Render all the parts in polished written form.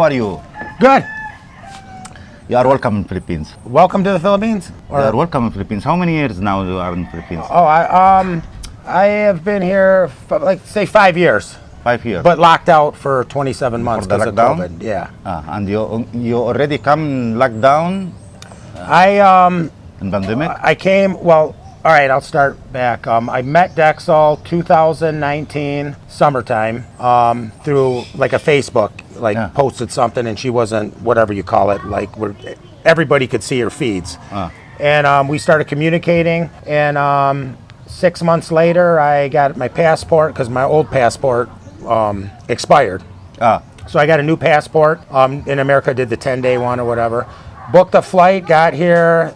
are you? Good. You are welcome in Philippines. Welcome to the Philippines. You are welcome in Philippines. How many years now you are in Philippines? Oh, I have been here like say 5 years. 5 years. But locked out for 27 months For the because of lockdown? COVID. Yeah. And you already come lockdown in pandemic? I came, well, all right, I'll start back. I met Dexel 2019 summertime through like a Facebook, posted something, and she wasn't, whatever you call it, like where everybody could see her feeds. And we started communicating, and 6 months later I got my passport because my old passport expired. So I got a new passport. In America did the 10-day one or whatever. Booked a flight, got here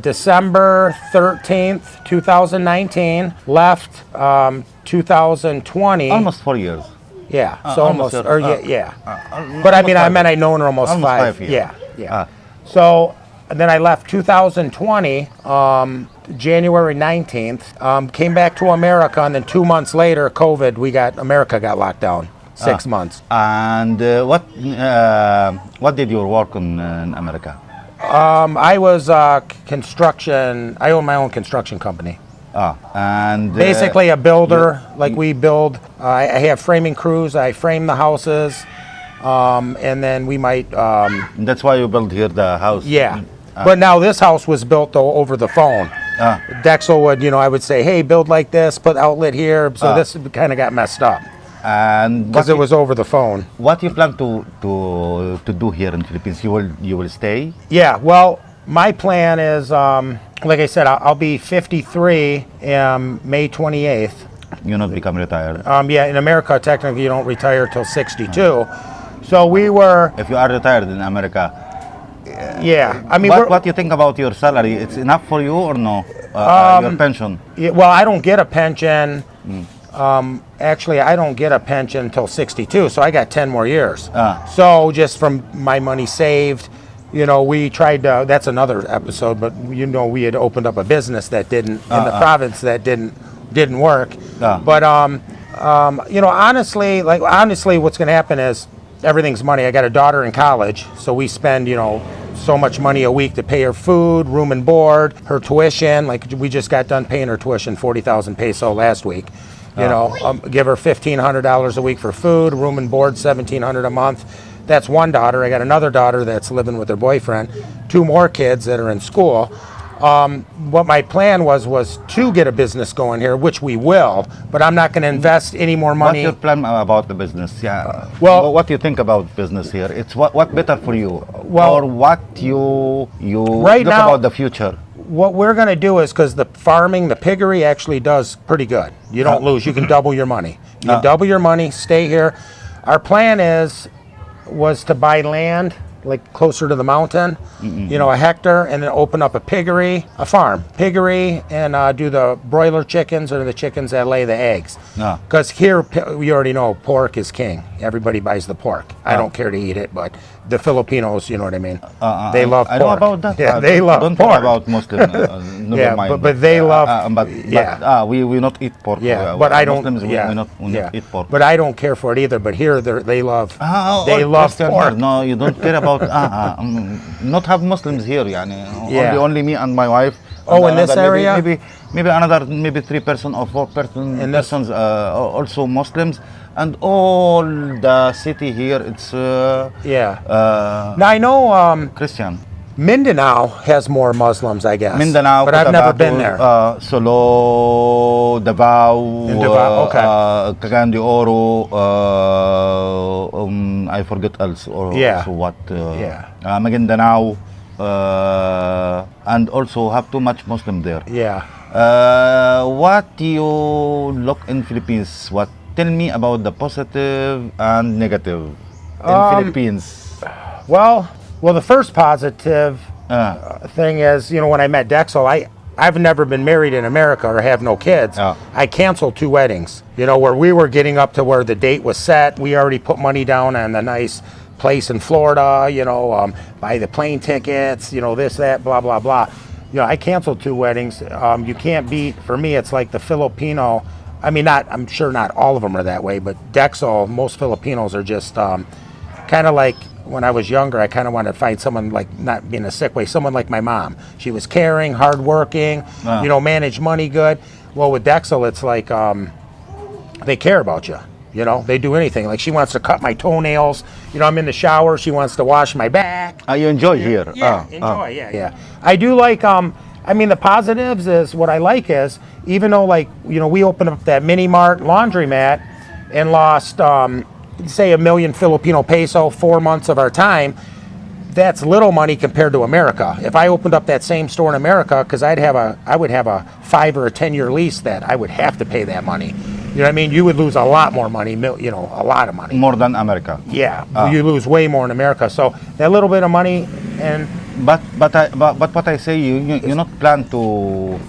December 13th, 2019, left 2020. Almost 4 years. Yeah, so almost, or yeah. But I mean, I'd known her almost five years. Yeah. So then I left 2020, January 19th, came back to America, and then 2 months later, COVID, America got locked down. 6 months. And what did you work on in America? I was construction. I own my own construction company. And basically a builder. We build. I have framing crews. I frame the houses, and then we might. That's why you built here the house. Yeah, but now this house was built though over the phone. Dexel would, I would say, hey, build like this, put outlet here. So this kind of got messed up. And because it was over the phone. What you plan to do here in Philippines? You will stay? Yeah. Well, my plan is, like I said, I'll be 53 May 28th. You not become retired? Yeah. In America, technically, you don't retire till 62. So we were. If you are retired in America. Yeah. I mean, what do you think about your salary? It's enough for you or no? Your pension? Yeah, well, I don't get a pension. Actually, I don't get a pension until 62, so I got 10 more years. So just from my money saved, we tried to, that's another episode, but we had opened up a business that didn't, in the province that didn't work. But, honestly, what's going to happen is everything's money. I got a daughter in college, so we spend, so much money a week to pay her food, room and board, her tuition. We just got done paying her tuition, 40,000 peso last week. Give her $1,500 a week for food, room and board, $1,700 a month. That's one daughter. I got another daughter that's living with her boyfriend. 2 more kids that are in school. What my plan was to get a business going here, which we will, but I'm not going to invest any more money. What's your plan about the business? Yeah. Well, what do you think about business here? It's what better for you, or what you right look now, about the future? What we're going to do is, because the farming, the piggery actually does pretty good. You don't lose. You can double your money. You can double your money, stay here. Our plan was to buy land closer to the mountain, a hectare, and then open up a farm, and do the broiler chickens or the chickens that lay the eggs. Because here, we already know pork is king. Everybody buys the pork. I don't care to eat it, but the Filipinos, you know what I mean? They love pork. I know about that. Yeah, they love don't pork. Talk about Muslim. Yeah, mind, but they love. We not eat pork. Yeah, but I don't. Muslims, Yeah, we not eat pork. But I don't care for it either. But here, they love. They love pork. No, you don't care about. Not have Muslims here. Only me and my wife. In this area, maybe another 3 person or 4 persons also Muslims. And all the city here, it's now I know Christian. Mindanao has more Muslims, I guess. Mindanao, but I've never been there. Solo, Davao, Cagayan de Oro. I forget else. So what? Maguindanao, and also have too much Muslim there. What do you look in Philippines? Tell me about the positive and negative in Philippines. Well, the first positive thing is, when I met Dexel, I've never been married in America or have no kids. I canceled 2 weddings, where we were getting up to where the date was set. We already put money down on the nice place in Florida, buy the plane tickets, this, that, blah, blah, blah. I canceled 2 weddings. You can't beat, for me, it's like the Filipino. I mean, I'm sure not all of them are that way, but Dexel, most Filipinos are just kind of like when I was younger, I kind of wanted to find someone like, not being a sick way, someone like my mom. She was caring, hardworking, you know, managed money good. Well, with Dexel, it's like they care about you. You know, they do anything. Like she wants to cut my toenails. You know, I'm in the shower. She wants to wash my back. You enjoy here? Yeah, enjoy. Yeah. I do like. I mean, the positives is what I like is even though like you know we opened up that mini mart laundromat and lost say $1 million Filipino peso 4 months of our time. That's little money compared to America. If I opened up that same store in America, because I would have a 5 or a 10-year lease that I would have to pay that money. You know what I mean? You would lose a lot more money, you know, a lot of money. More than America. Yeah, you lose way more in America. So that little bit of money, and but what I say, you not plan to,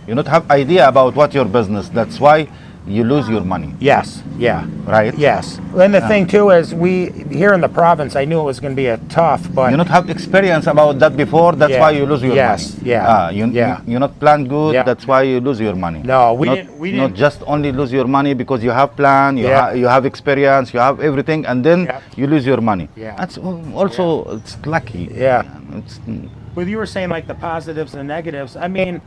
you not have idea about what your business. That's why you lose your money. Yes, yeah. Right? Yes. And the thing too is we, here in the province, I knew it was going to be a tough, but... You not have experience about that before, that's why you lose your money. Yeah. You not plan good, that's why you lose your money. No, we didn't. Not just only lose your money because you have plan, you have experience, you have everything, and then you lose your money. Yeah. That's also, it's lucky. Yeah. It's, Well, you were saying like the positives and negatives. I mean,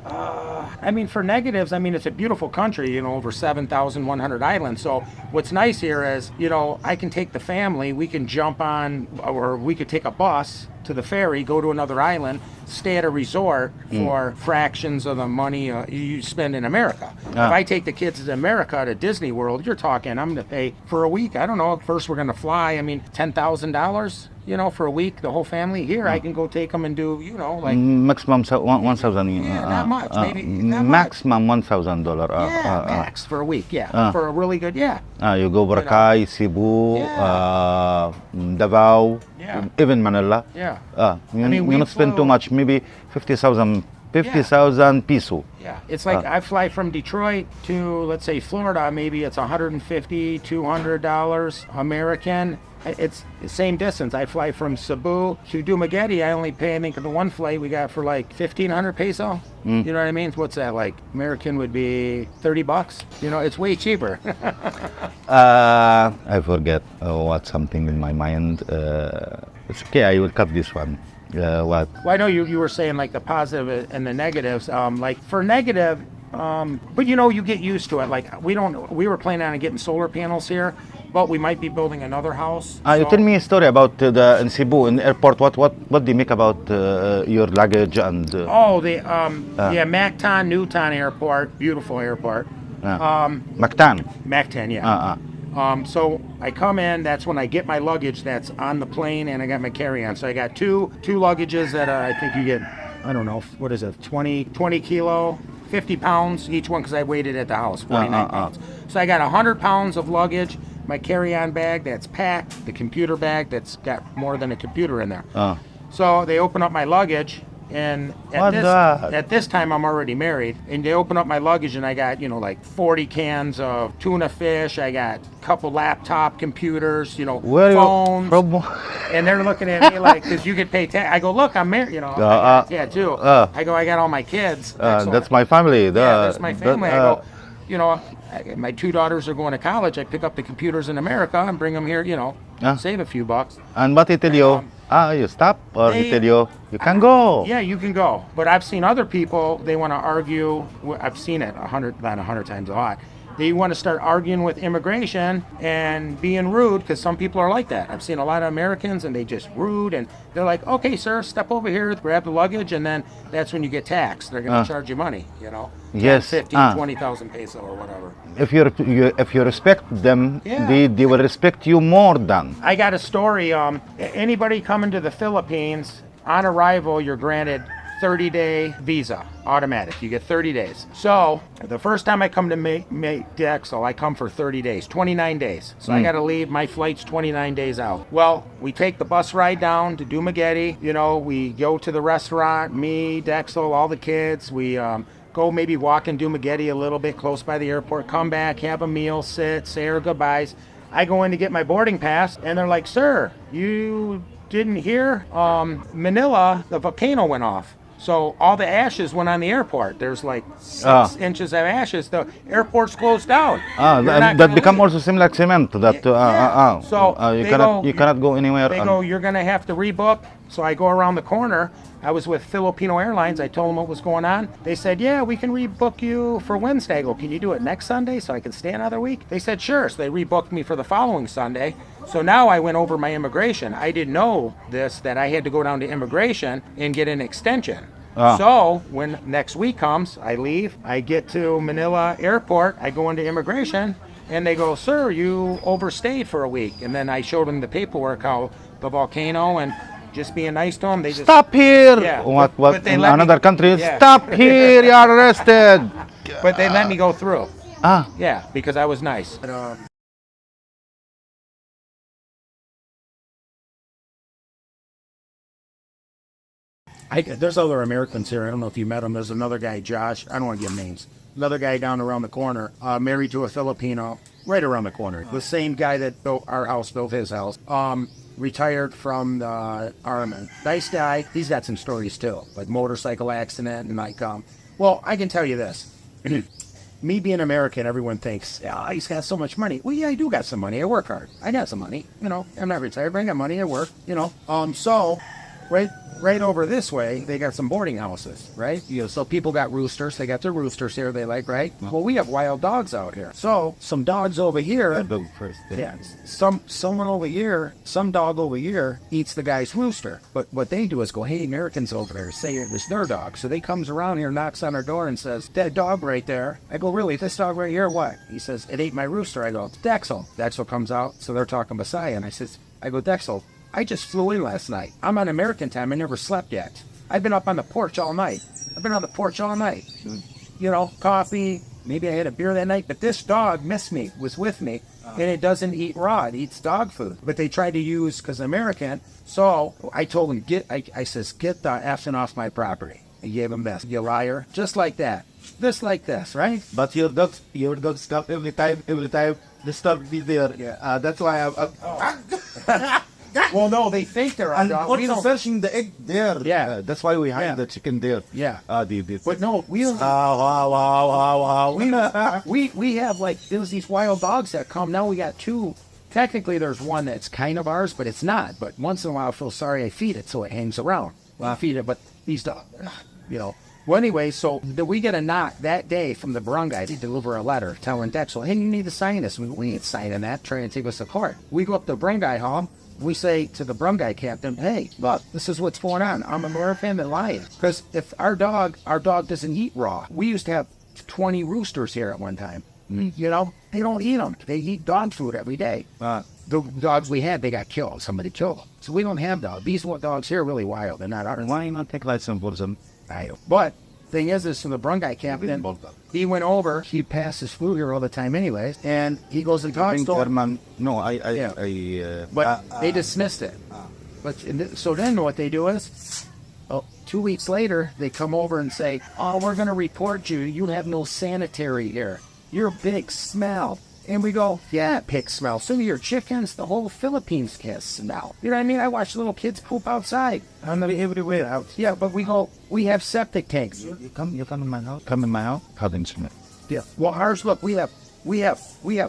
for negatives, I mean, it's a beautiful country, you know, over 7,100 islands. So what's nice here is, you know, I can take the family, we can jump on, or we could take a bus to the ferry, go to another island, stay at a resort for fractions of the money you spend in America. If I take the kids to America to Disney World, you're talking, I'm going to pay for a week. I don't know. First, we're going to fly. I mean, $10,000, you know, for a week, the whole family. Here, I can go take them and do, you know, like maximum 1,000. not much, maybe not maximum $1,000. max for a week. For a really good. You go Boracay, Cebu, Davao, even Manila. You not spend too much, maybe 50,000 peso. Yeah, it's like I fly from Detroit to, let's say, Florida, maybe it's $150, $200 American. It's the same distance. I fly from Cebu to Dumaguete. I only pay, I think, the one flight we got for like 1,500 peso. You know what I mean? What's that like? American would be $30. You know, it's way cheaper. I forget what's something in my mind. It's okay, I will cut this one. What? Well, I know you were saying like the positive and the negatives. Like for negative, but you know, you get used to it. Like we were planning on getting solar panels here, but we might be building another house. You tell me a story about in Cebu, in the airport. What they make about your luggage and? Mactan, Newtown Airport, beautiful airport. Mactan. Mactan, yeah. So I come in, that's when I get my luggage that's on the plane, and I got my carry-on. So I got two luggages that I think you get, I don't know, what is it, 20 kilo, 50 pounds each one, because I waited at the house, 49 pounds. So I got 100 pounds of luggage, my carry-on bag that's packed, the computer bag that's got more than a computer in there. So they open up my luggage, and at this time I'm already married, and they open up my luggage and I got, you know, like 40 cans of tuna fish, I got a couple laptop computers, you know, phones, and they're looking at me like, because you get paid tax. I go, look, I'm married, you know, too. I go, I got all my kids. That's my family. That's my family. I go, you know, my 2 daughters are going to college. I pick up the computers in America and bring them here, you know, save a few bucks. And what they tell you? You stop, or they tell you can go. Yeah, you can go. But I've seen other people, they want to argue. I've seen it 100 times a lot. They want to start arguing with immigration and being rude, because some people are like that. I've seen a lot of Americans and they just rude, and they're like, okay, sir, step over here, grab the luggage, and then that's when you get taxed. They're going to charge you money, you know. Yes. 15, 20,000 peso or whatever. If you respect them, they will respect you more than. I got a story. Anybody coming to the Philippines, on arrival, you're granted 30-day visa, automatic. You get 30 days. So the first time I come to Dexel, I come for 30 days, 29 days. So I got to leave. My flight's 29 days out. Well, we take the bus ride down to Dumaguete. You know, we go to the restaurant, me, Dexel, all the kids. We go maybe walk in Dumaguete a little bit close by the airport, come back, have a meal, sit, say our goodbyes. I go in to get my boarding pass, and they're like, sir, you didn't hear? Manila, the volcano went off. So all the ashes went on the airport. There's like 6 inches of ashes. The airport's closed down. That become also similar like cement. That So you cannot go anywhere. They go, you're gonna have to rebook. So I go around the corner. I was with Filipino Airlines. I told them what was going on. They said, yeah, we can rebook you for Wednesday. I go, can you do it next Sunday so I can stay another week? They said, sure. So they rebooked me for the following Sunday. So now I went over my immigration. I didn't know this, that I had to go down to immigration and get an extension. So when next week comes, I leave, I get to Manila airport, I go into immigration, and they go, sir, you overstayed for a week. And then I showed them the paperwork, how the volcano, and just being nice to them, they just stop here. Yeah, what they in let another country? Yeah. Stop here. You are arrested. But they let me go through. Ah, Yeah, because I was nice. But, there's other Americans here. I don't know if you met them. There's another guy, Josh. I don't want to give names. Another guy down around the corner, married to a Filipino, right around the corner. The same guy that built our house, built his house. Retired from the Army. Nice guy. He's got some stories too, like motorcycle accident and like, well, I can tell you this. Me being American, everyone thinks, yeah, he's got so much money. Well, yeah, I do got some money. I work hard. I got some money. You know, I'm not retired, but I got money. I work, you know. So right over this way, they got some boarding houses, right? You know, so people got roosters. They got their roosters here. They like, right? Well, we have wild dogs out here. So some dogs over here. Yeah, someone over here, some dog over here eats the guy's rooster. But what they do is go, hey, Americans over there, say it was their dog. So they comes around here, knocks on our door, and says, that dog right there. I go, really? This dog right here? What? He says, it ate my rooster. I go, it's Dexel. Dexel comes out. So they're talking Messiah, and I go, Dexel, I just flew in last night. I'm on American time. I never slept yet. I've been up on the porch all night. You know, coffee. Maybe I had a beer that night. But this dog missed me, was with me. And it doesn't eat raw. It eats dog food. But they tried to use, because American. So I told him, I says, get the effing off my property. I gave him this. You liar. Just like that. Just like this, right? But your dog stop every time the stop be there. Yeah. That's why I Well, no, they think they're and dog. also searching the egg there. Yeah. That's why we hide Yeah. the chicken there. Yeah. This. But no, we don't. We have like there's these wild dogs that come. Now we got two. Technically, there's one that's kind of ours, but it's not. But once in a while, I feel sorry. I feed it, so it hangs around. Well, I feed it, but these dogs, you know. Well, anyway, so we get a knock that day from the barangay to deliver a letter telling Dexel, hey, you need to sign this. We ain't signing that. Trying to take us to court. We go up to the barangay hall. We say to the barangay captain, hey, look, this is what's going on. I'm American and lying. Because if our dog doesn't eat raw. We used to have 20 roosters here at one time. You know, they don't eat them. They eat dog food every day. The dogs we had, they got killed. Somebody killed them. So we don't have dogs. These dogs here are really wild. They're not ours. Why not take license for them? But thing is from the barangay captain, he went over, he passes through here all the time anyways, and he goes to talk to him. No, but they dismissed it. But so then what they do is, 2 weeks later, they come over and say, oh, we're going to report you. You have no sanitary here. You're a big smell. And we go, yeah, pig smell. Some of your chickens, the whole Philippines can smell. You know what I mean? I watch little kids poop outside. I'm everywhere out. Yeah, but we have septic tanks. You come in my house. Come in my house. Yeah. Well, ours, look, we have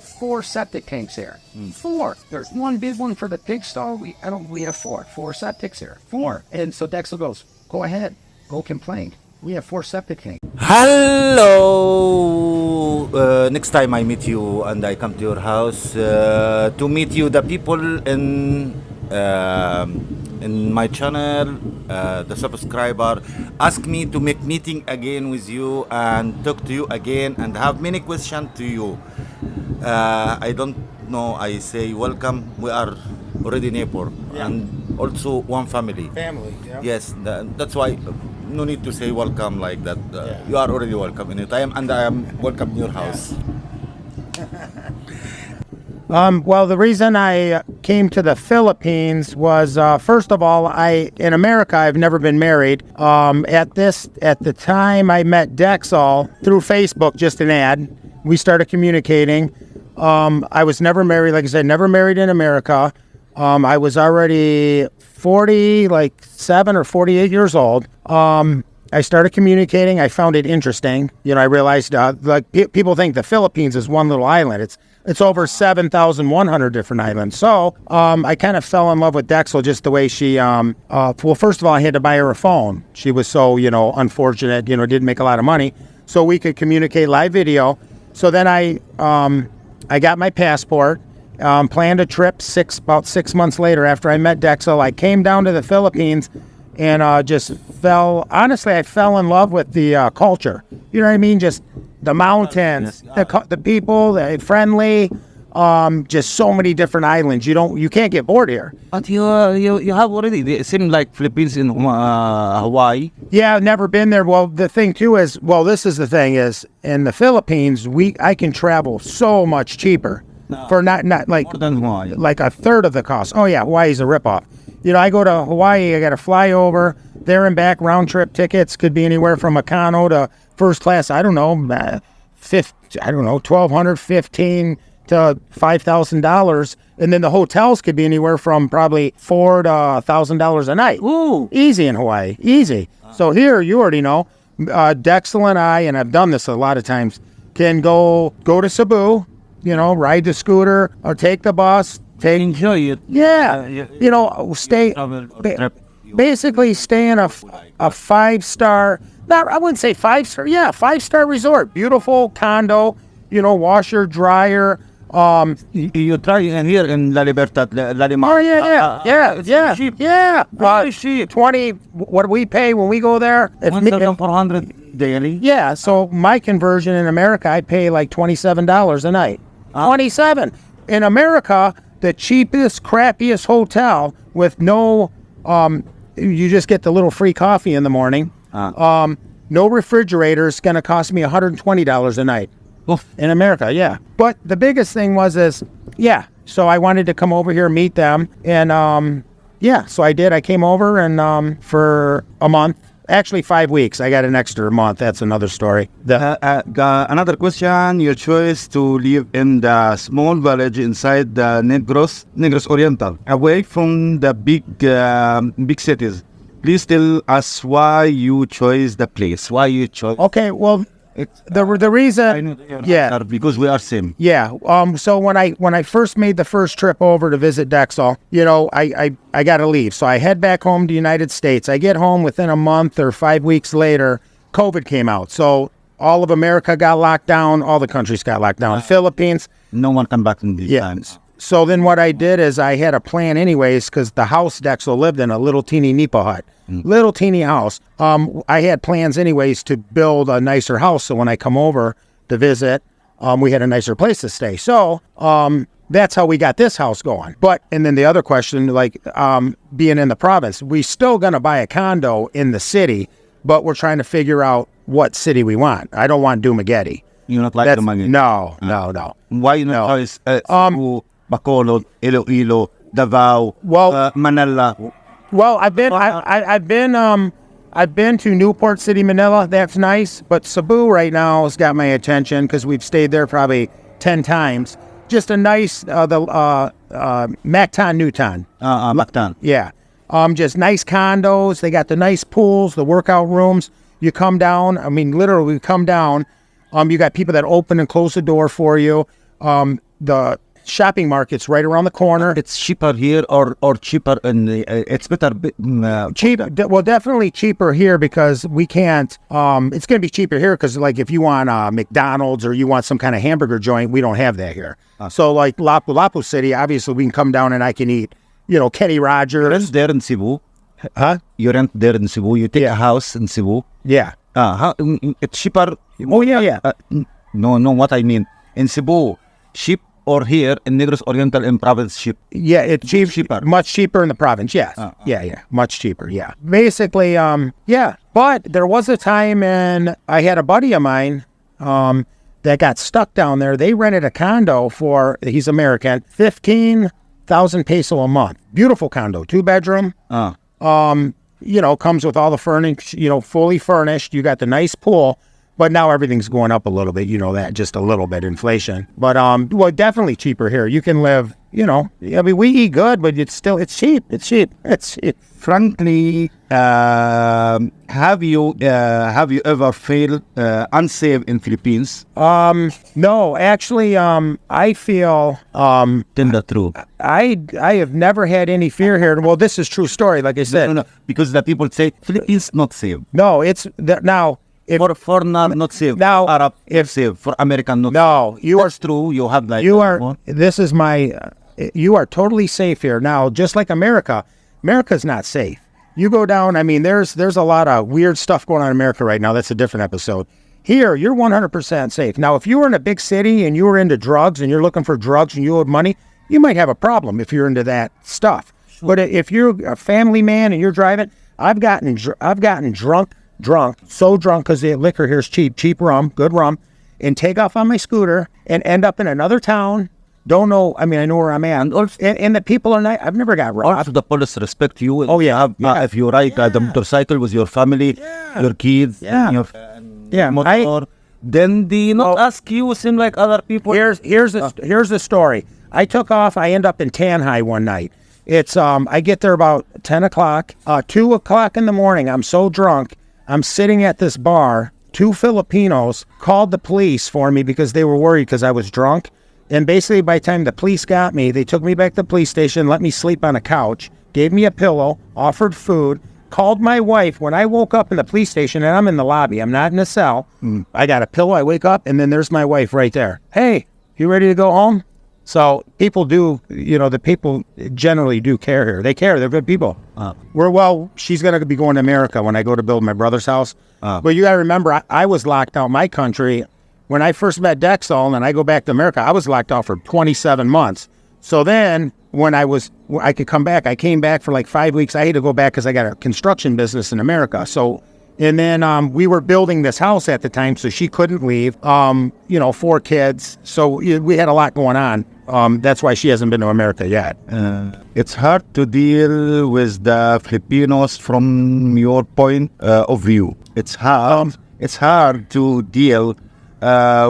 4 septic tanks here. 4. There's one big one for the pig stall. We have 4 septics here. 4. And so Dexel goes, go ahead, go complain. We have 4 septic tanks. Hello! Next time I meet you and I come to your house to meet you, the people in my channel, the subscriber, ask me to make meeting again with you and talk to you again and have many questions to you. I don't know, I say welcome. We are already neighbor and also one family. Family, yeah. Yes, that's why no need to say welcome like that. You are already welcome anytime, and I am welcome in your house. Well, the reason I came to the Philippines was, first of all, in America, I've never been married. At the time I met Dexel through Facebook, just an ad. We started communicating. I was never married, like I said, never married in America. I was already 47 or 48 years old. I started communicating. I found it interesting. You know, I realized people think the Philippines is one little island. It's over 7,100 different islands. So I kind of fell in love with Dexel just the way she, well, first of all, I had to buy her a phone. She was so, unfortunate, didn't make a lot of money. So we could communicate live video. So then I got my passport, planned a trip about 6 months later after I met Dexel. I came down to the Philippines and I fell in love with the culture. You know what I mean? Just the mountains, the people, the friendly, just so many different islands. You can't get bored here. But you have already, it seems like Philippines in Hawaii. Yeah, I've never been there. Well, the thing too is, this is the thing is, in the Philippines, I can travel so much cheaper for not like More than Hawaii. like a third of the cost. Oh yeah, Hawaii's a ripoff. I go to Hawaii, I got to fly over there and back. Round trip tickets could be anywhere from econo to first class. I don't know, $1,200, $1,500 to $5,000, and then the hotels could be anywhere from probably $400 to $1,000 a night. Ooh. Easy in Hawaii, easy. So here, you already know, Dexel and I, and I've done this a lot of times, can go to Cebu, ride the scooter or take the bus. Enjoy it. Yeah, stay. Basically, stay in a 5-star. Not, I wouldn't say 5-star. Yeah, 5-star resort. Beautiful condo. Washer, dryer. You try in here in La Libertad, La Lima. Oh yeah. Cheap. Yeah. Very cheap. 20. What do we pay when we go there? 1,400 daily. Yeah. So my conversion in America, I pay like $27 a night. 27 in America. The cheapest, crappiest hotel with no, you just get the little free coffee in the morning. No refrigerator is going to cost me $120 a night. Oof. In America, yeah. But the biggest thing so I wanted to come over here and meet them. And so I did. I came over and for a month. Actually, 5 weeks. I got an extra month. That's another story. Another question, your choice to live in the small village inside the Negros Oriental, away from the big cities. Please tell us why you chose the place, why you chose. Okay, well, the reason, because we are same. Yeah. So when I first made the first trip over to visit Dexel, I got to leave. So I head back home to the United States. I get home within a month or 5 weeks later, COVID came out. So all of America got locked down. All the countries got locked down. Philippines. No one come back in these times. So then what I did is I had a plan anyways, because the house Dexel lived in, a little teeny nipa hut, little teeny house. I had plans anyways to build a nicer house. So when I come over to visit, we had a nicer place to stay. So that's how we got this house going. And then the other question, being in the province, we still going to buy a condo in the city, but we're trying to figure out what city we want. I don't want Dumaguete. You not like the money? No. Why you not choice Bacolod, Iloilo, Davao, Manila? Well, I've been to Newport City, Manila. That's nice, but Cebu right now has got my attention because we've stayed there probably 10 times. Just a nice Mactan, Newton. Mactan. Yeah. Just nice condos. They got the nice pools, the workout rooms. You come down. I mean, literally, we come down. You got people that open and close the door for you. The shopping market's right around the corner. It's cheaper here or cheaper in the, it's better. Cheap. Well, definitely cheaper here because we can't, it's going to be cheaper here because if you want McDonald's or you want some kind of hamburger joint, we don't have that here. So Lapu-Lapu City, obviously we can come down and I can eat, Kenny Rogers. You rent there in Cebu? Huh? You rent there in Cebu? You take a house in Cebu? Yeah. It's cheaper? Oh, yeah. No, what I mean. In Cebu, cheap or here in Negros Oriental in province cheap? Yeah, it's cheaper. Much cheaper in the province, yes. Yeah, much cheaper, yeah. Basically, yeah. But there was a time I had a buddy of mine that got stuck down there. They rented a condo he's American, 15,000 peso a month. Beautiful condo, 2-bedroom. Comes with all the furniture, fully furnished. You got the nice pool. But now everything's going up a little bit, that, just a little bit, inflation. But, definitely cheaper here. You can live you know, I mean, we eat good, but it's cheap. It's cheap. Frankly, have you ever felt unsafe in Philippines? No, actually, I feel, Tell the truth. I have never had any fear here. Well, this is true story, like I said. No, because the people say Philippines not safe. No, it's now. If, For foreigner not safe. Now, for Arab if- safe. For American not no, safe. you are That's true. You have like you are. This is my. You are totally safe here now. Just like America, America's not safe. You go down. I mean, there's a lot of weird stuff going on in America right now. That's a different episode. Here, you're 100% safe. Now, if you were in a big city and you were into drugs and you're looking for drugs and you owed money, you might have a problem if you're into that stuff. Sure. But if you're a family man and you're driving, I've gotten drunk, so drunk because the liquor here is cheap rum, good rum, and take off on my scooter and end up in another town. Don't know. I mean, I know where I'm at. And the people are nice. I've never got robbed. Also, the police respect you. Oh, yeah. If you ride the motorcycle with your family, your kids, Yeah. motor, then they not ask you. Seem like other people. Here's the story. I took off. I end up in Tanhai one night. It's I get there about 10 o'clock. 2 o'clock in the morning. I'm so drunk. I'm sitting at this bar. 2 Filipinos called the police for me because they were worried because I was drunk. And basically, by the time the police got me, they took me back to the police station, let me sleep on a couch, gave me a pillow, offered food, called my wife. When I woke up in the police station, and I'm in the lobby, I'm not in a cell. I got a pillow, I wake up, and then there's my wife right there. Hey, you ready to go home? So people do, the people generally do care here. They care. They're good people. She's going to be going to America when I go to build my brother's house. But you got to remember, I was locked out my country. When I first met Dexol and I go back to America, I was locked out for 27 months. So then when I could come back, I came back for like 5 weeks. I had to go back because I got a construction business in America. So, and then we were building this house at the time, so she couldn't leave. 4 kids. So we had a lot going on. That's why she hasn't been to America yet. It's hard to deal with the Filipinos from your point of view. It's hard. It's hard to deal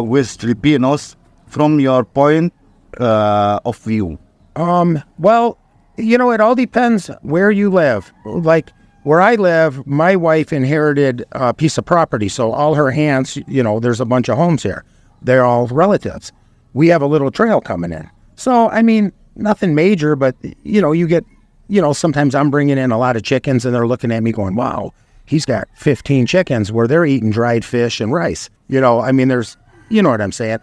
with Filipinos from your point of view. Well, it all depends where you live. Like where I live, my wife inherited a piece of property. So all her aunts, there's a bunch of homes here. They're all relatives. We have a little trail coming in. So, I mean, nothing major, but, you get, sometimes I'm bringing in a lot of chickens and they're looking at me going, wow, he's got 15 chickens where they're eating dried fish and rice. I mean, there's, you know what I'm saying?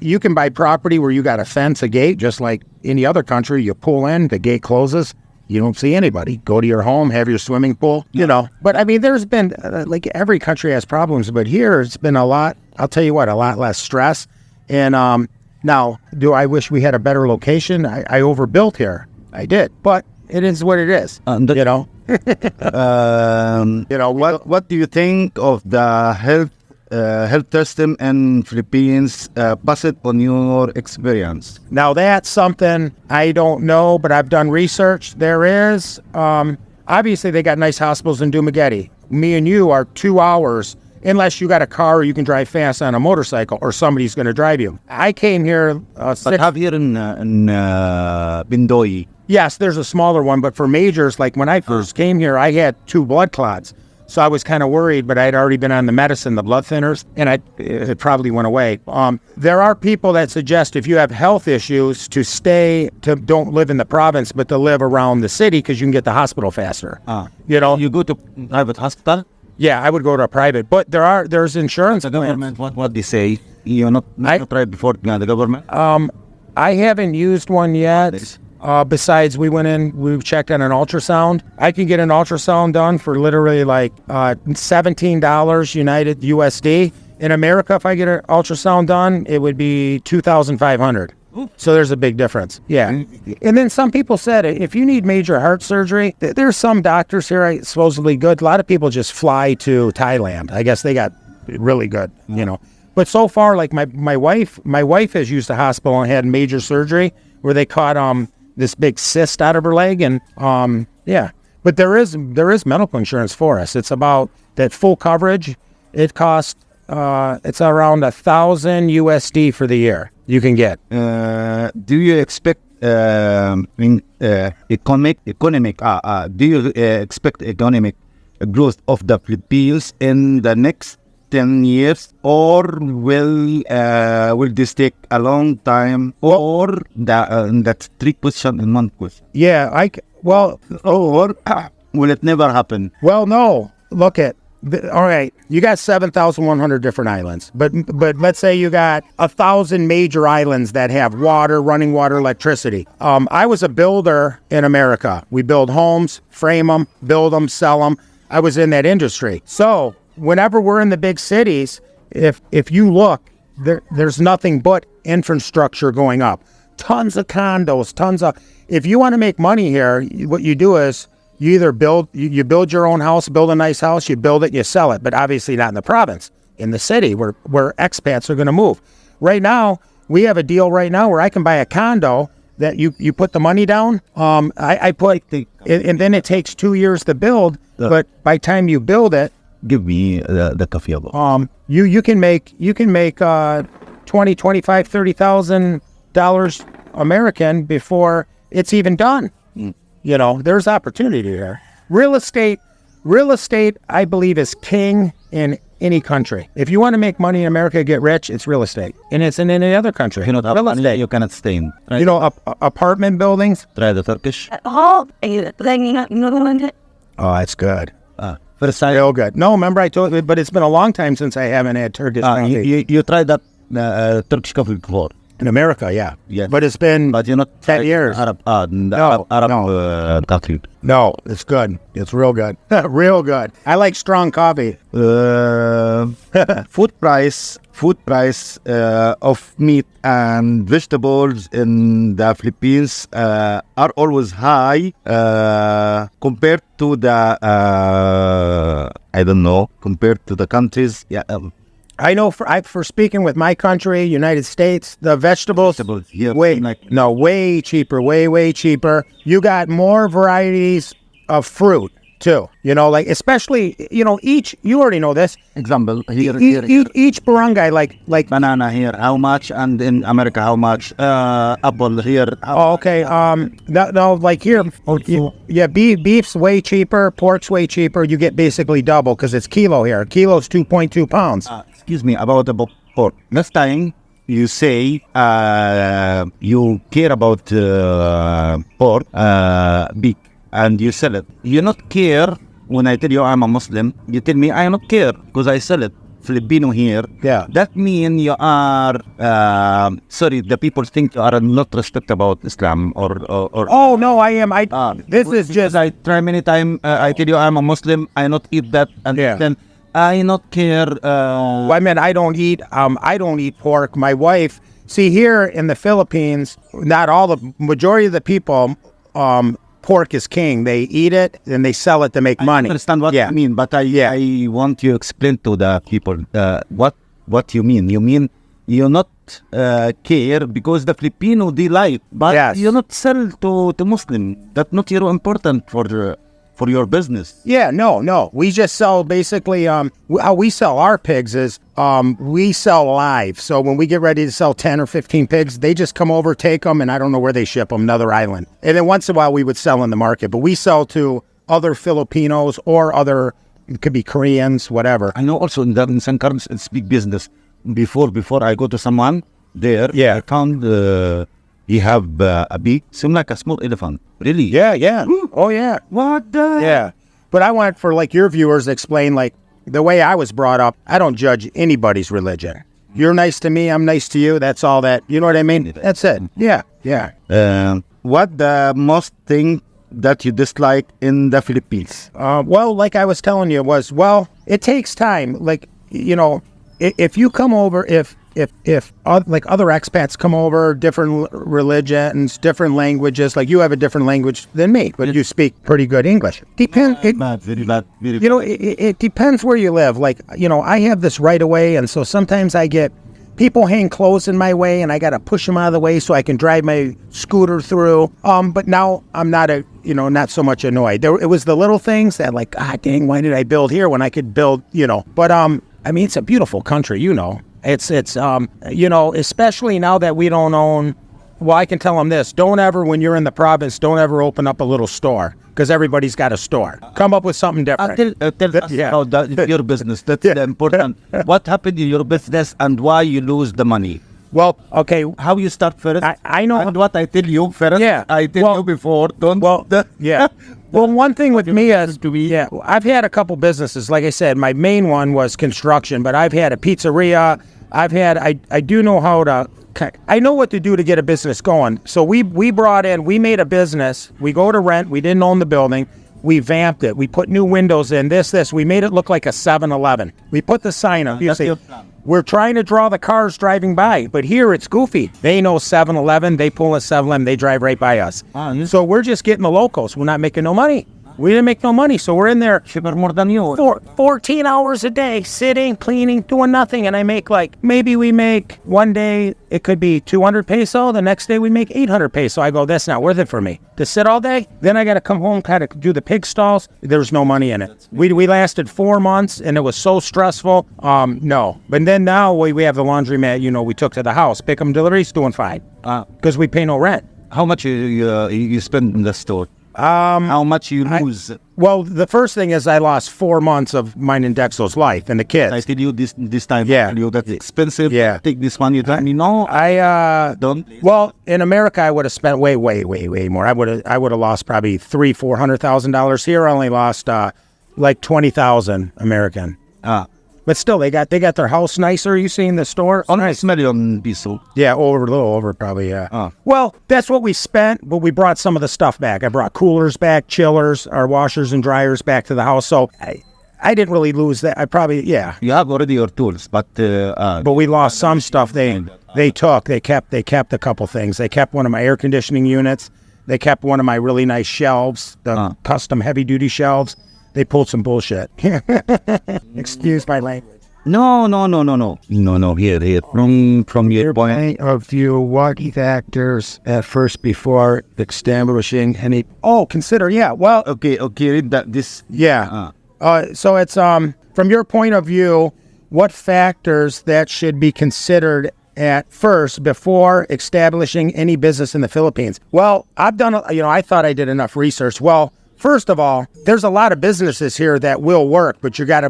You can buy property where you got a fence, a gate, just like any other country. You pull in, the gate closes, you don't see anybody. Go to your home, have your swimming pool, But I mean, there's been, like every country has problems, but here it's been a lot, I'll tell you what, a lot less stress. And now, do I wish we had a better location? I overbuilt here. I did. But it is what it is, What do you think of the health system in Philippines based on your experience? Now that's something I don't know, but I've done research. There is, obviously they got nice hospitals in Dumaguete. Me and you are 2 hours, unless you got a car or you can drive fast on a motorcycle or somebody's going to drive you. I came here. But have here in Bindoy. Yes, there's a smaller one, but for majors, like when I first came here, I had 2 blood clots. So I was kind of worried, but I'd already been on the medicine, the blood thinners, and it probably went away. There are people that suggest if you have health issues don't live in the province, but to live around the city because you can get to the hospital faster. You go to private hospital? Yeah, I would go to a private, but there's insurance. The government, what they say? You're not tried before the government? I haven't used one yet. Besides, we checked on an ultrasound. I can get an ultrasound done for literally like $17 United USD. In America, if I get an ultrasound done, it would be $2,500. So there's a big difference. Yeah. And then some people said if you need major heart surgery, there's some doctors here supposedly good. A lot of people just fly to Thailand. I guess they got really good, But so far, like my wife has used the hospital and had major surgery where they caught this big cyst out of her leg, and but there is medical insurance for us. It's about that full coverage. It costs it's around $1,000 USD for the year you can get. Do you expect do you expect economic growth of the Philippines in the next 10 years, or will this take a long time, or that's three questions in one question? Yeah, well, Or will it never happen? well, no. Look at, all right, you got 7,100 different islands, but let's say you got 1,000 major islands that have water, running water, electricity. I was a builder in America. We build homes, frame them, build them, sell them. I was in that industry. So whenever we're in the big cities, if you look, there's nothing but infrastructure going up. Tons of condos, if you want to make money here, what you do is you either build your own house, build a nice house, you build it, you sell it, but obviously not in the province, in the city where expats are going to move. Right now, we have a deal right now where I can buy a condo that you put the money down. I put, and then it takes 2 years to build, but by the time you build it, Give me the coffee. you can make 20, 25, $30,000 American before it's even done. You know, there's opportunity here. Real estate, I believe, is king in any country. If you want to make money in America, get rich, it's real estate. And it's in any other country. You know, real estate. you cannot stay in. Try, You know, apartment buildings. try the Turkish. Oh, it's good. First time. Real good. No, remember I told you, but it's been a long time since I haven't had Turkish coffee. You tried that Turkish coffee before. In America, yeah. Yes. But it's been But you're not 10 years. Arab, No, Arab coffee. No, it's good. It's real good. Real good. I like strong coffee. Food price of meat and vegetables in the Philippines are always high compared to the compared to the countries. Yeah, I know for speaking with my country, United States, the vegetables, here, way cheaper, way cheaper. You got more varieties of fruit too. You know, like especially, you know, you already know this. example here, Each barangay, like banana here, how much, and in America, how much? Apple here. Oh, okay. No, like here, yeah, beef's way cheaper, pork's way cheaper. You get basically double because it's kilo here. Kilo's 2.2 pounds. Excuse me, about the pork. Last time you say you care about pork, beef, and you sell it. You not care when I tell you I'm a Muslim. You tell me I not care because I sell it. Filipino here. Yeah. That mean you are sorry. The people think you are not respect about Islam or. Oh no, I am. This is just. I try many times. I tell you I'm a Muslim. I not eat that, and then I not care. Well, I mean, I don't eat pork. My wife. See, here in the Philippines, not all the majority of the people. Pork is king. They eat it and they sell it to make money. I understand what you mean, but I want you to explain to the people what you mean. You mean you not care because the Filipino they like, but you not sell to Muslim. That's not your important for your business. Yeah, no. We just sell basically. How we sell our pigs is we sell live. So when we get ready to sell 10 or 15 pigs, they just come over, take them, and I don't know where they ship them, another island. And then once in a while we would sell in the market, but we sell to other Filipinos or other. It could be Koreans, whatever. I know also in some countries it's big business. Before I go to someone there, I found he have a big, seem like a small elephant. Really? Yeah. Oh yeah. What the? Yeah. But I want for like your viewers to explain like the way I was brought up. I don't judge anybody's religion. You're nice to me, I'm nice to you. That's all that. You know what I mean? That's it. Yeah. What the most thing that you dislike in the Philippines? Well, like I was telling you it takes time. Like, you know, if you come over, if like other expats come over, different religions, different languages, like you have a different language than me, but you speak pretty good English. Very bad. You know, it depends where you live. Like, you know, I have this right of way, and so sometimes I get people hang clothes in my way, and I got to push them out of the way so I can drive my scooter through. But now I'm not not so much annoyed. It was the little things that like, dang, why did I build here when I could build, But I mean, it's a beautiful country, It's you know, especially now that we don't own Well, I can tell them this. Don't ever, when you're in the province, don't ever open up a little store because everybody's got a store. Come up with something different. Tell us about your business. That's the important. What happened in your business and why you lose the money? Well, okay. How you start first? I know. And what I tell you first. Yeah. I tell you before. Don't. Well, yeah. Well, one thing with me is, I've had a couple businesses. Like I said, my main one was construction, but I've had a pizzeria. I do know how to, I know what to do to get a business going. So we made a business. We go to rent. We didn't own the building. We vamped it. We put new windows in, this. We made it look like a 7-Eleven. We put the sign up. You see, we're trying to draw the cars driving by, but here it's goofy. They know 7-Eleven. They pull a 7-Eleven. They drive right by us. So we're just getting the locals. We're not making no money. We didn't make no money, so we're in there. Cheaper more than you. 14 hours a day, sitting, cleaning, doing nothing. And I make maybe we make one day, it could be 200 peso. The next day we make 800 peso. I go, that's not worth it for me. To sit all day, then I got to come home, kind of do the pig stalls. There's no money in it. We lasted 4 months, and it was so stressful. No. But then now we have the laundromat, we took to the house. Pick 'em deliveries, doing fine. Because we pay no rent. How much you spend in the store? How much you lose? Well, the first thing is I lost 4 months of mine and Dexo's life and the kids. I tell you this time. Yeah. I tell you that's expensive. Yeah. Take this money. You tell me no. Don't. Well, in America, I would have spent way more. I would have lost probably $300,000-$400,000 here. I only lost like 20,000 American. But still, they got their house nicer. You see in the store? Almost million peso. Yeah, a little over probably. Yeah. Well, that's what we spent, but we brought some of the stuff back. I brought coolers back, chillers, our washers and dryers back to the house. So I didn't really lose that. I probably You have already your tools, but we lost some stuff. They kept a couple things. They kept one of my air conditioning units. They kept one of my really nice shelves, the custom heavy duty shelves. They pulled some bullshit. Excuse my language. No. Here. From your point of view, what factors at first before establishing any? Consider. Yeah. Well. Okay. Read that. This. Yeah. So it's from your point of view, what factors that should be considered at first before establishing any business in the Philippines? Well, I've done. I thought I did enough research. Well. First of all, there's a lot of businesses here that will work, but you gotta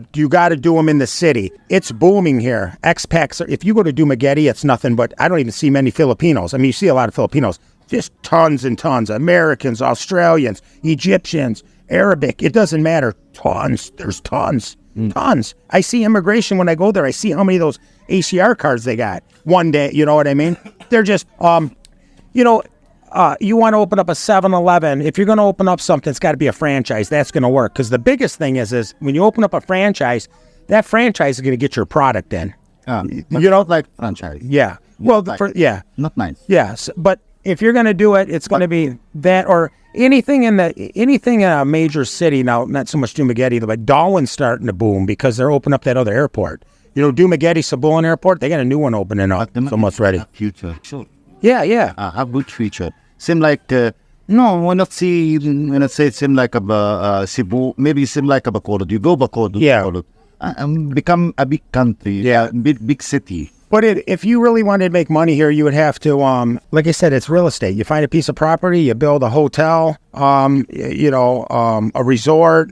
do them in the city. It's booming here. Expats. If you go to Dumaguete, it's nothing but I don't even see many Filipinos. I mean, you see a lot of Filipinos, just tons and tons. Americans, Australians, Egyptians, Arabic. It doesn't matter. Tons. There's tons. Tons. I see immigration when I go there. I see how many of those ACR cards they got one day. You know what I mean? They're just you want to open up a 7-Eleven. If you're going to open up something, it's got to be a franchise. That's going to work. Because the biggest thing is when you open up a franchise, that franchise is going to get your product in. Like franchise. Yeah. Well, not nice. Yes, but if you're going to do it, it's going to be that or anything in a major city. Now, not so much Dumaguete, but Darwin's starting to boom because they're opening up that other airport. Dumaguete, Cebulan Airport, they got a new one opening up. It's almost ready. Future, sure. Yeah. Have good future. Seem like why not say it seem like a Cebu, maybe seem like a Bacolod. You go Bacolod, Bacolod, become a big country, big city. But if you really wanted to make money here, you would have to, like I said, it's real estate. You find a piece of property, you build a hotel, a resort,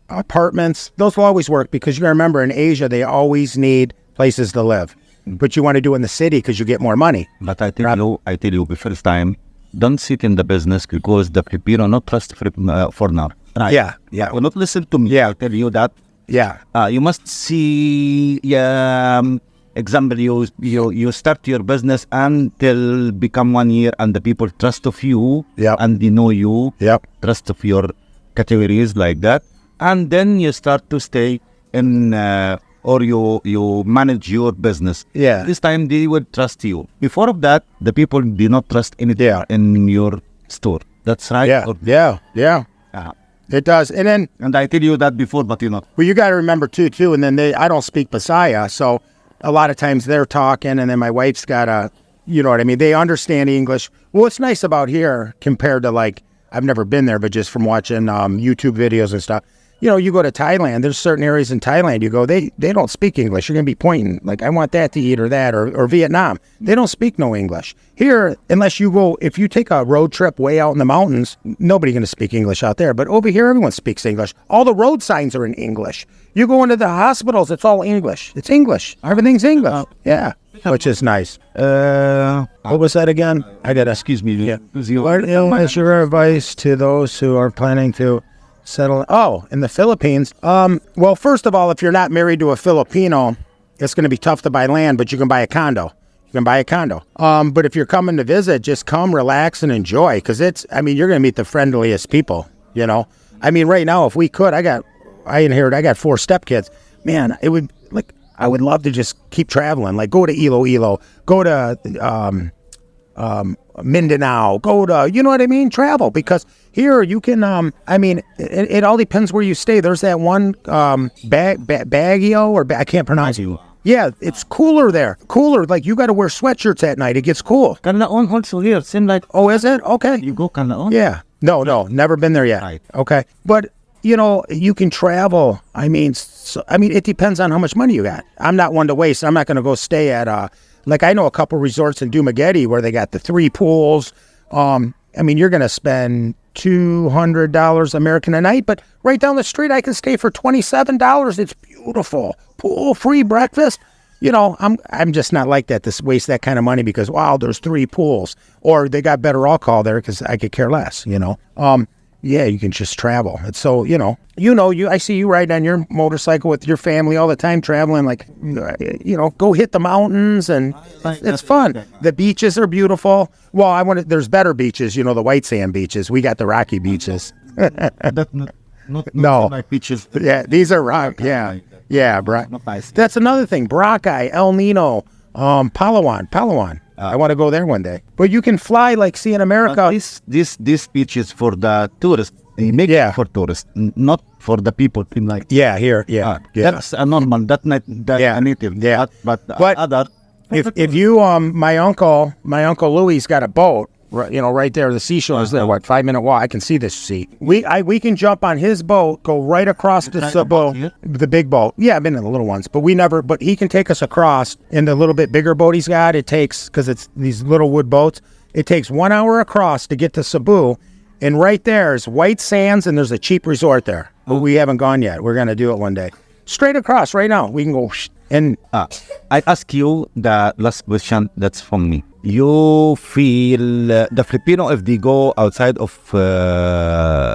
apartments. Those will always work because you gotta remember in Asia they always need places to live. But you want to do it in the city because you get more money. But I tell you, the first time, don't sit in the business because the Filipino not trust foreigner. Right? Yeah. Will not listen to me. Yeah. I tell you that. Yeah. You must see. Example, you start your business until become 1 year, and the people trust of you. Yeah. And they know you. Yeah. Trust of your categories like that, and then you start to stay in. Or you manage your business. Yeah. This time they will trust you. Before of that, the people do not trust anything in your store. That's right. Yeah. It does. And I tell you that before, but Well, you got to remember too. And then I don't speak Bisaya, so a lot of times they're talking, and then my wife's got you know what I mean. They understand English. What's nice about here compared to I've never been there, but just from watching YouTube videos and stuff. you go to Thailand, there's certain areas in Thailand you go, they don't speak English. You're going to be pointing, like, I want that to eat or that, or Vietnam. They don't speak no English. Here, unless you go, if you take a road trip way out in the mountains, nobody's going to speak English out there. But over here, everyone speaks English. All the road signs are in English. You go into the hospitals, it's all English. It's English. Everything's English. Yeah, which is nice. What was that again? I got to, excuse me. yeah. What is your advice to those who are planning to settle? Oh, in the Philippines. Well, first of all, if you're not married to a Filipino, it's going to be tough to buy land, but you can buy a condo. You can buy a condo. But if you're coming to visit, just come, relax, and enjoy. Because you're going to meet the friendliest people, right now, if we could, I got 4 stepkids. Man, it would, I would love to just keep traveling. Like, go to Iloilo, go to Mindanao, go to, you know what I mean? Travel, because here you can, it all depends where you stay. There's that one Baguio, or I can't pronounce it. Yeah, it's cooler there. Cooler, like you got to wear sweatshirts at night. It gets cool. Canlaon also here, same like. Oh, is it? Okay. You go Canlaon? Yeah. No, never been there yet. Right. Okay. But, you can travel. It depends on how much money you got. I'm not one to waste. I'm not going to go stay at, I know a couple resorts in Dumaguete where they got the 3 pools. You're going to spend $200 American a night, but right down the street, I can stay for $27. It's beautiful. Pool, free breakfast. I'm just not like that to waste that kind of money because, wow, there's 3 pools. Or they got better alcohol there because I could care less, Yeah, you can just travel. It's so, I see you riding on your motorcycle with your family all the time, traveling, go hit the mountains, and it's fun. The beaches are beautiful. Well, there's better beaches, the white sand beaches. We got the rocky beaches. No. Like beaches. Yeah, these are rock. Yeah. Yeah, that's another thing. Boracay, El Nino, Palawan. I want to go there one day. But you can fly see in America. This beach is for the tourists. They make it for tourists, not for the people in Yeah, here. Yeah. That's a normal. That a native. Yeah. But other. If you my uncle Louis got a boat. Right there, the seashore is there. 5-minute walk? I can see this sea. We can jump on his boat, go right across the boat, the big boat. Yeah, I've been in the little ones, but but he can take us across in the little bit bigger boat he's got. It takes, because it's these little wood boats, it takes 1 hour across to get to Cebu, and right there is white sands, and there's a cheap resort there. But we haven't gone yet. We're gonna do it one day. Straight across right now. We can go and. I ask you the last question. That's from me. You feel the Filipino, if they go outside of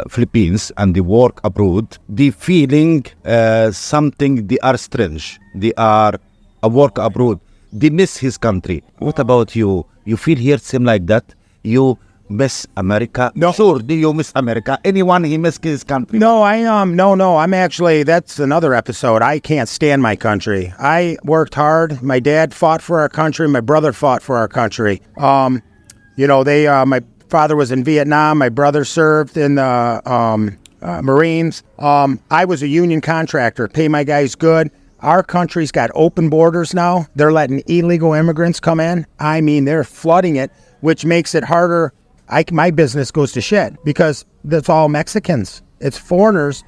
Philippines and they work abroad, they feeling something, they are strange. They are a work abroad. They miss his country. What about you? You feel here same like that? You miss America? No. Sure, do you miss America? Anyone, he miss his country? No, I'm actually, that's another episode. I can't stand my country. I worked hard. My dad fought for our country. My brother fought for our country. My father was in Vietnam. My brother served in the Marines. I was a union contractor, pay my guys good. Our country's got open borders now. They're letting illegal immigrants come in. They're flooding it, which makes it harder. My business goes to shit because that's all Mexicans. It's foreigners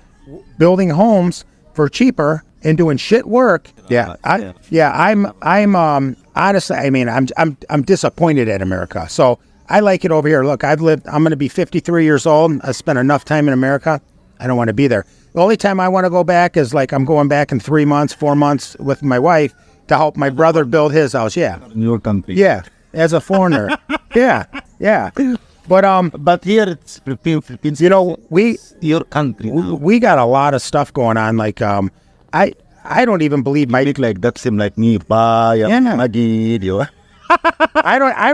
building homes for cheaper and doing shit work. Yeah, I'm honestly, I'm disappointed at America. So I like it over here. Look, I'm going to be 53 years old. I spent enough time in America. I don't want to be there. The only time I want to go back is I'm going back in 3 months, 4 months with my wife to help my brother build his house. Yeah. In your country. Yeah. As a foreigner. Yeah. But here it's Philippines. Your country. We got a lot of stuff going on. I don't even believe my like that seem like me. I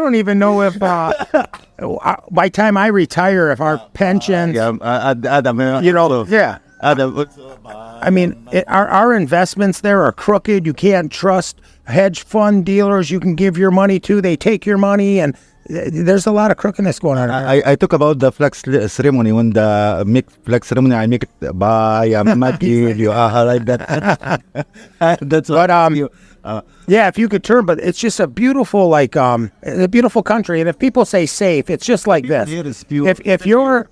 don't even know if by time I retire, if our pensions. Our investments there are crooked. You can't trust hedge fund dealers. You can give your money to. They take your money, and there's a lot of crookedness going on. I talk about the flag ceremony. When the make flag ceremony, I make it by like that. That's what. But if you could turn, but it's just a beautiful, a beautiful country. And if people say safe, it's just like this. If you're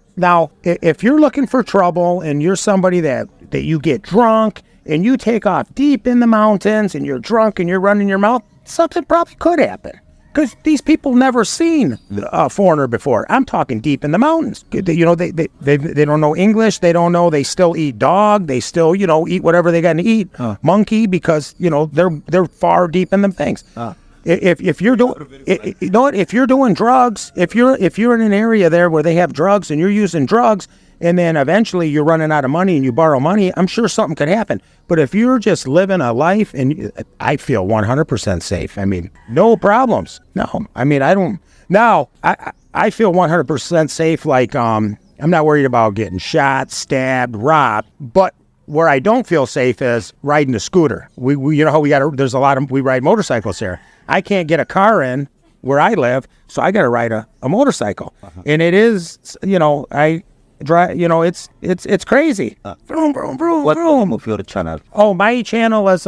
looking for trouble and you're somebody that that you get drunk and you take off deep in the mountains and you're drunk and you're running your mouth, something probably could happen. Because these people never seen a foreigner before. I'm talking deep in the mountains. You know, they don't know English. They don't know. They still eat dog. They still, you know, eat whatever they got to eat. Monkey, because you know they're far deep in them things. If you're doing, you know what? If you're doing drugs, if you're in an area there where they have drugs and you're using drugs, and then eventually you're running out of money and you borrow money, I'm sure something could happen. But if you're just living a life, and I feel 100% safe. I mean, no problems. No, I mean, I don't. Now, I feel 100% safe. Like, I'm not worried about getting shot, stabbed, robbed. But where I don't feel safe is riding a scooter. We you know how we ride motorcycles here. I can't get a car in where I live, so I got to ride a motorcycle. And it is, you know, it's crazy. Vroom, vroom, vroom, What vroom. name of your channel? Oh, my channel is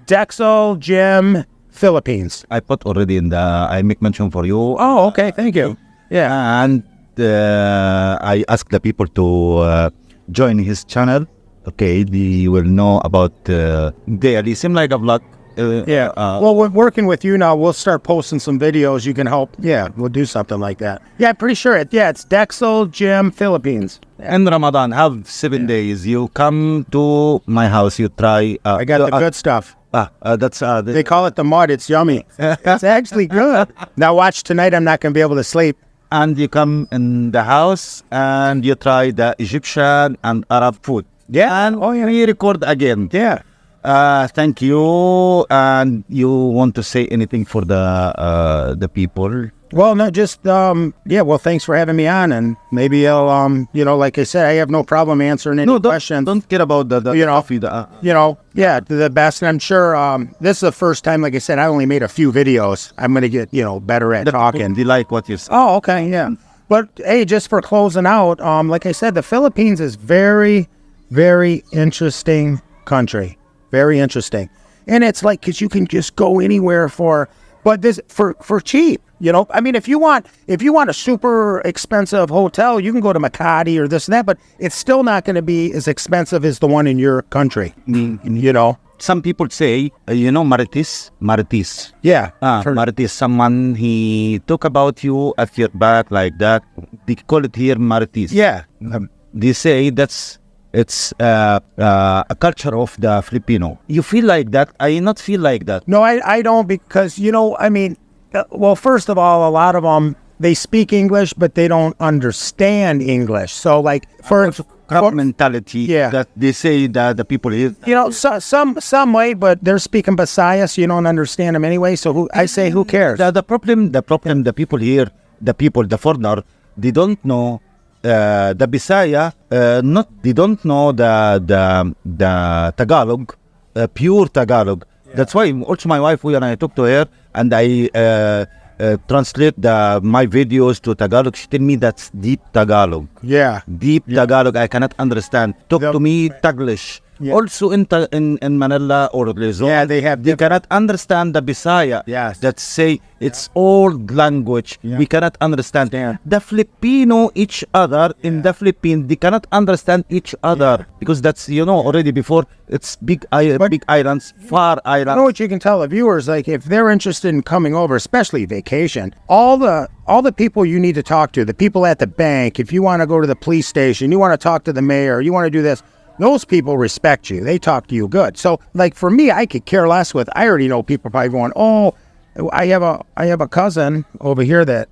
Dexel Jim Philippines. I put already in the. I make mention for you. Oh, okay, thank you. Yeah. And I ask the people to join his channel. Okay, they will know about daily. Seem like a vlog. Yeah. Well, we're working with you now. We'll start posting some videos. You can help. Yeah, we'll do something like that. Yeah, I'm pretty sure it's Dexel Jim Philippines. In Ramadan, have 7 days. You come to my house. You try. I got the good stuff. That's They call it the mud. It's yummy. It's actually good. Now watch tonight. I'm not going to be able to sleep. and you come in the house and you try the Egyptian and Arab food. Yeah. And we record again. Yeah. Thank you. And you want to say anything for the people? Well, no, just, well, thanks for having me on. And maybe I'll, like I said, I have no problem answering any questions. Don't care about the coffee. The best. And I'm sure this is the first time, like I said, I only made a few videos. I'm going to get, better at talking. They like what you say. Oh, okay, yeah. But, hey, just for closing out, like I said, the Philippines is very, very interesting country. Very interesting. And it's like, because you can just go anywhere for cheap. I mean, if you want a super expensive hotel, you can go to Makati or this and that, but it's still not going to be as expensive as the one in your country. Some people say, Maritis. Yeah. Maritis, someone he talk about you at your back like that. They call it here Maritis. Yeah. They say it's a culture of the Filipino. You feel like that? I not feel like that. No, I don't, because, well, first of all, a lot of them, they speak English, but they don't understand English. So, like, for mentality that they say that the people here. Some way, but they're speaking Bisaya, so you don't understand them anyway. So who cares? The problem, the people here, the foreigner, they don't know the Bisaya. They don't know the Tagalog, pure Tagalog. Yeah. That's why also my wife, when I talk to her and I translate my videos to Tagalog, she tell me that's deep Tagalog. Yeah. Deep Tagalog, I cannot understand. Talk to me Taglish. Yeah. Also in Manila or Luzon, they cannot understand the Bisaya. Yes. That say it's old language. Yeah. We cannot understand. Yeah. The Filipino each other in the Philippines, they cannot understand each other because that's already before it's big islands, far islands. You know what you can tell the viewers, like if they're interested in coming over, especially vacation, all the people you need to talk to, the people at the bank, if you want to go to the police station, you want to talk to the mayor, you want to do this. Those people respect you. They talk to you good. So, like for me, I could care less with. I already know people probably going, "Oh, I have a cousin over here that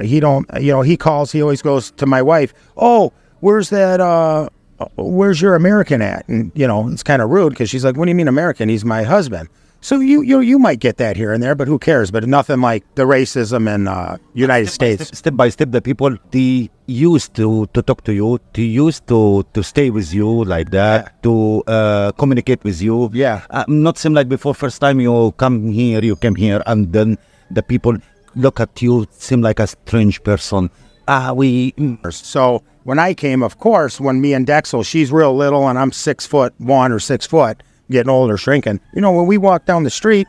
he calls. He always goes to my wife. Oh, where's that? Where's your American at?" And it's kind of rude because she's like, "What do you mean American? He's my husband." So you might get that here and there, but who cares? But nothing like the racism in United States. Step by step, the people they used to talk to you, they used to stay with you like that, to communicate with you. Yeah. Not seem like before. First time you came here, and then the people look at you, seem like a strange person. So when I came, of course, when me and Dexel, she's real little, and I'm 6'1" or 6 foot. Getting older, shrinking. When we walk down the street,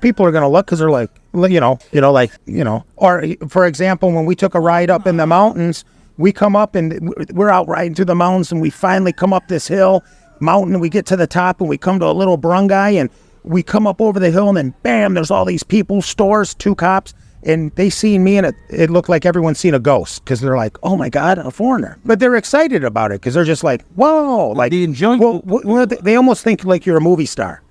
people are going to look because they're like, or for example, when we took a ride up in the mountains, we come up and we're out riding through the mountains and we finally come up this hill mountain, and we get to the top, and we come to a little barangay, and we come up over the hill, and then bam, there's all these people, stores, 2 cops, and they seen me, and it looked like everyone's seen a ghost, because they're like, oh my God, a foreigner. But they're excited about it, because they're just like, whoa. Like, They enjoy. well, they almost think like you're a movie star.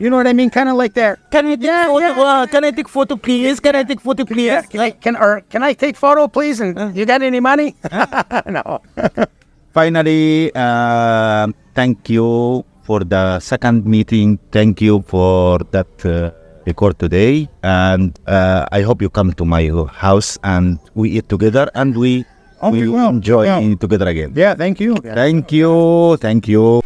You know what I mean? Kind of like that. Can I take photo? Can I take photo, please? Can I take photo, please? Like, Can I take photo, please? And you got any money? No. Finally, thank you for the second meeting. Thank you for that record today. And I hope you come to my house and we eat together and we will. enjoy Yeah. together again. Yeah, thank you. Thank you. Thank you.